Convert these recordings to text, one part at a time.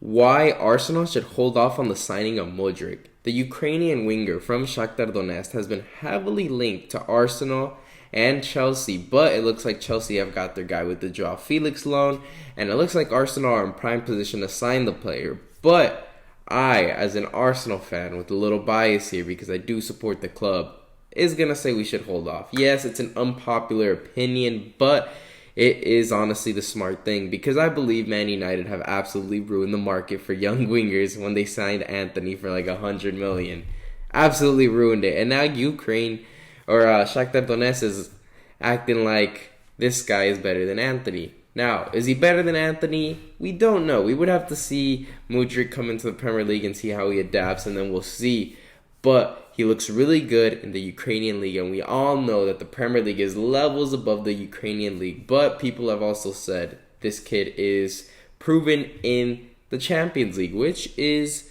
why Arsenal should hold off on the signing of Mudryk. The Ukrainian winger from Shakhtar Donetsk has been heavily linked to Arsenal and Chelsea, but it looks like Chelsea have got their guy with the Felix loan, and it looks like Arsenal are in prime position to sign the player. But I, as an Arsenal fan with a little bias here because I do support the club, is going to say we should hold off. Yes, it's an unpopular opinion, but it is honestly the smart thing because I believe Man United have absolutely ruined the market for young wingers when they signed Anthony for like 100 million. Absolutely ruined it. And now Ukraine or Shakhtar Donetsk is acting like this guy is better than Anthony. Now, is he better than Anthony? We don't know. We would have to see Mudryk come into the Premier League and see how he adapts, and then we'll see. But he looks really good in the Ukrainian League, and we all know that the Premier League is levels above the Ukrainian League. But people have also said this kid is proven in the Champions League, which is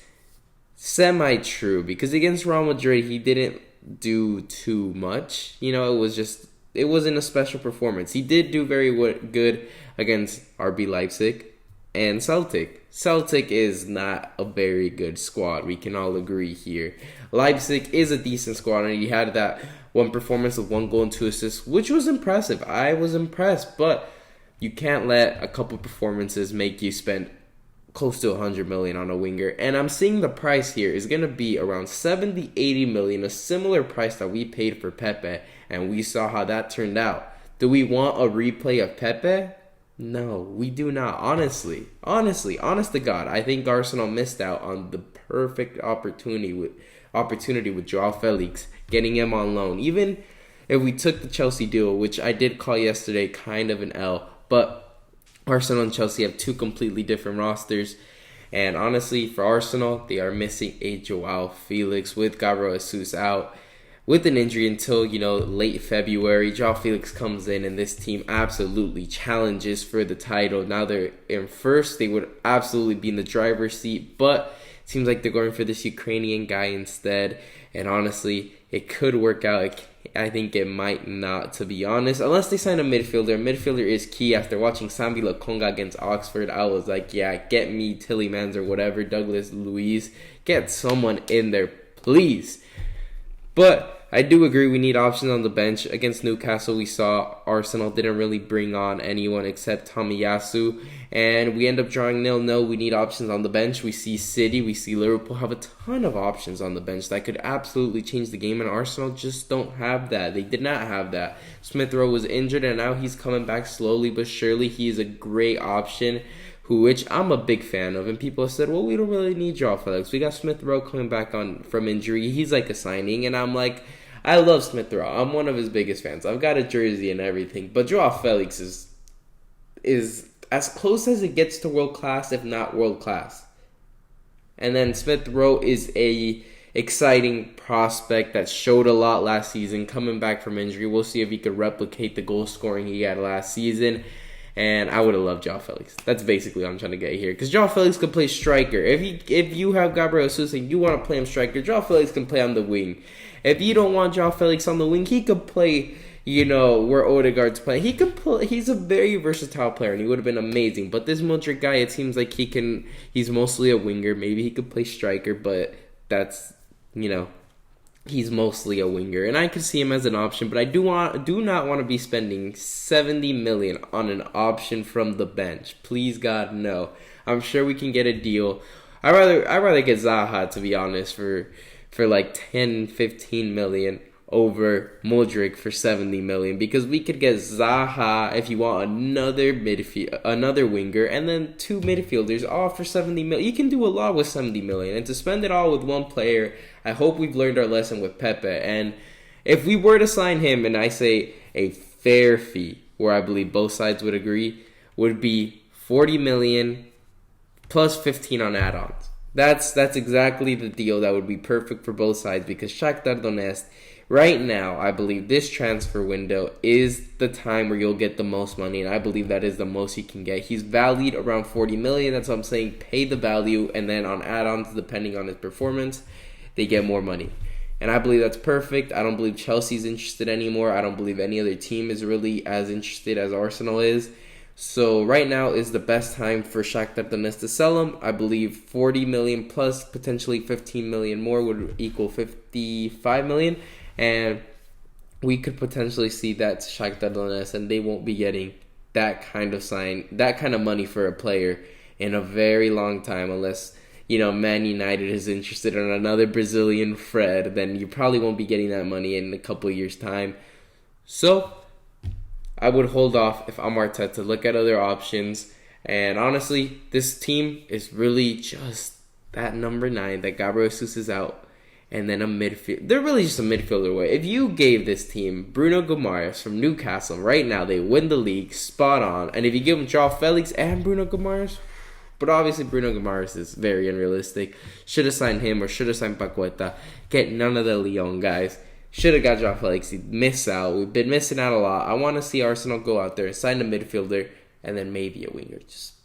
semi-true because against Real Madrid, he didn't do too much. It wasn't a special performance. He did do very good against RB Leipzig and Celtic. Celtic is not a very good squad. We can all agree here. Leipzig is a decent squad, and he had that one performance of 1 goal and 2 assists, which was impressive. I was impressed, but you can't let a couple performances make you spend close to 100 million on a winger. And I'm seeing the price here is going to be around 70, 80 million, a similar price that we paid for Pepe, and we saw how that turned out. Do we want a replay of Pepe? No, we do not. Honestly, honest to God, I think Arsenal missed out on the perfect opportunity with Joao Felix, getting him on loan. Even if we took the Chelsea deal, which I did call yesterday kind of an L, but Arsenal and Chelsea have two completely different rosters. And honestly, for Arsenal, they are missing a Joao Felix with Gabriel Jesus out with an injury until, late February. Joao Felix comes in and this team absolutely challenges for the title. Now they're in first. They would absolutely be in the driver's seat, but it seems like they're going for this Ukrainian guy instead. And honestly, it could work out. I think it might not, to be honest, unless they sign a midfielder. Midfielder is key. After watching Sambi Lokonga against Oxford, I was like, yeah, get me Tillemans or whatever, Douglas Luiz. Get someone in there, please. But I do agree we need options on the bench. Against Newcastle, we saw Arsenal didn't really bring on anyone except Tomiyasu, and we end up drawing 0-0. We need options on the bench. We see City, we see Liverpool have a ton of options on the bench that could absolutely change the game, and Arsenal just don't have that. They did not have that. Smith Rowe was injured, and now he's coming back slowly but surely. He is a great option, which I'm a big fan of, and people have said, well, we don't really need Joao Felix. We got Smith Rowe coming back on from injury. He's like a signing, and I'm like, I love Smith Rowe. I'm one of his biggest fans. I've got a jersey and everything, but Joao Felix is as close as it gets to world class, if not world class. And then Smith Rowe is a exciting prospect that showed a lot last season, coming back from injury. We'll see if he could replicate the goal scoring he had last season. And I would have loved Joao Felix. That's basically what I'm trying to get here. Because Joao Felix could play striker. If you have Gabriel Jesus and you want to play him striker, Joao Felix can play on the wing. If you don't want Joao Felix on the wing, he could play, where Odegaard's playing. He could play. He's a very versatile player, and he would have been amazing. But this Mudryk guy, it seems like he's mostly a winger. Maybe he could play striker, but that's, he's mostly a winger, and I could see him as an option, but I do not want to be spending 70 million on an option from the bench. Please God, no. I'm sure we can get a deal. I'd rather get Zaha, to be honest, for like 10, 15 million over Mudryk for 70 million, because we could get Zaha if you want another winger, and then 2 midfielders all for 70 million. You can do a lot with 70 million, and to spend it all with one player, I hope we've learned our lesson with Pepe. And if we were to sign him, and I say a fair fee, where I believe both sides would agree, would be 40 million plus 15 on add-ons. That's exactly the deal that would be perfect for both sides, because Shakhtar Donetsk, right now, I believe this transfer window is the time where you'll get the most money, and I believe that is the most he can get. He's valued around 40 million. That's what I'm saying. Pay the value, and then on add-ons, depending on his performance, they get more money. And I believe that's perfect. I don't believe Chelsea's interested anymore. I don't believe any other team is really as interested as Arsenal is. So right now is the best time for Shakhtar Donetsk to sell him. I believe 40 million plus potentially 15 million more would equal 55 million, and we could potentially see that to Shakhtar Donetsk, and they won't be getting that kind of money for a player in a very long time, unless Man United is interested in another Brazilian Fred. Then you probably won't be getting that money in a couple of years' time. So I would hold off if I'm Arteta, look at other options. And honestly, this team is really just that number 9 that Gabriel Jesus is out. And then a midfield. They're really just a midfielder away. If you gave this team Bruno Guimaraes from Newcastle right now, they win the league spot on. And if you give them Joao Felix and Bruno Guimaraes, but obviously Bruno Guimaraes is very unrealistic. Should have signed him or should have signed Paqueta. Get none of the Lyon guys. Should have got Joao Felix. He missed out. We've been missing out a lot. I want to see Arsenal go out there and sign a midfielder and then maybe a winger.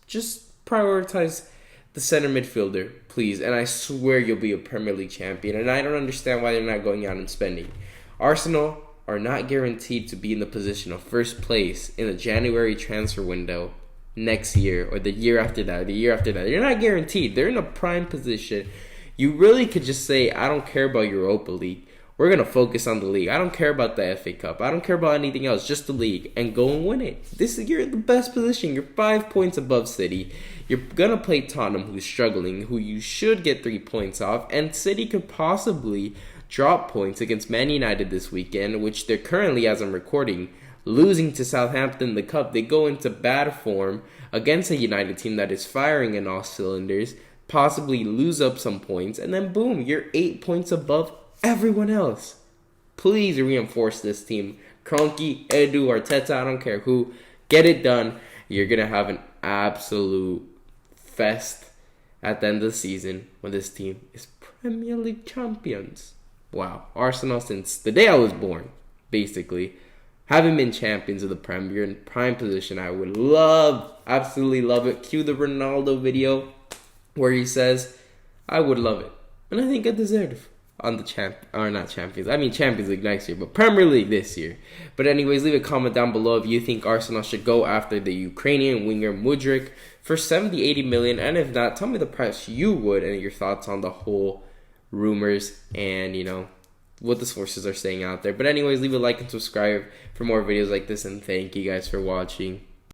Just prioritize the center midfielder, please. And I swear you'll be a Premier League champion. And I don't understand why they're not going out and spending. Arsenal are not guaranteed to be in the position of first place in the January transfer window next year or the year after that or the year after that. They're not guaranteed. They're in a prime position. You really could just say, I don't care about Europa League. We're going to focus on the league. I don't care about the FA Cup. I don't care about anything else. Just the league. And go and win it. You're in the best position. You're 5 points above City. You're going to play Tottenham, who's struggling, who you should get 3 points off. And City could possibly drop points against Man United this weekend, which they're currently, as I'm recording, losing to Southampton in the Cup. They go into bad form against a United team that is firing in all cylinders, possibly lose up some points, and then boom, you're 8 points above everyone else. Please reinforce this team. Kroenke, Edu, Arteta, I don't care who. Get it done. You're going to have an absolute fest at the end of the season when this team is Premier League champions. Wow. Arsenal, since the day I was born, basically, haven't been champions of the Premier in prime position. I would absolutely love it. Cue the Ronaldo video where he says, I would love it. And I think I deserve on the Champions League next year, but Premier League this year. But anyways, leave a comment down below if you think Arsenal should go after the Ukrainian winger Mudryk for 70-80 million, and if not, tell me the price you would and your thoughts on the whole rumors and what the sources are saying out there. But anyways, leave a like and subscribe for more videos like this, and thank you guys for watching.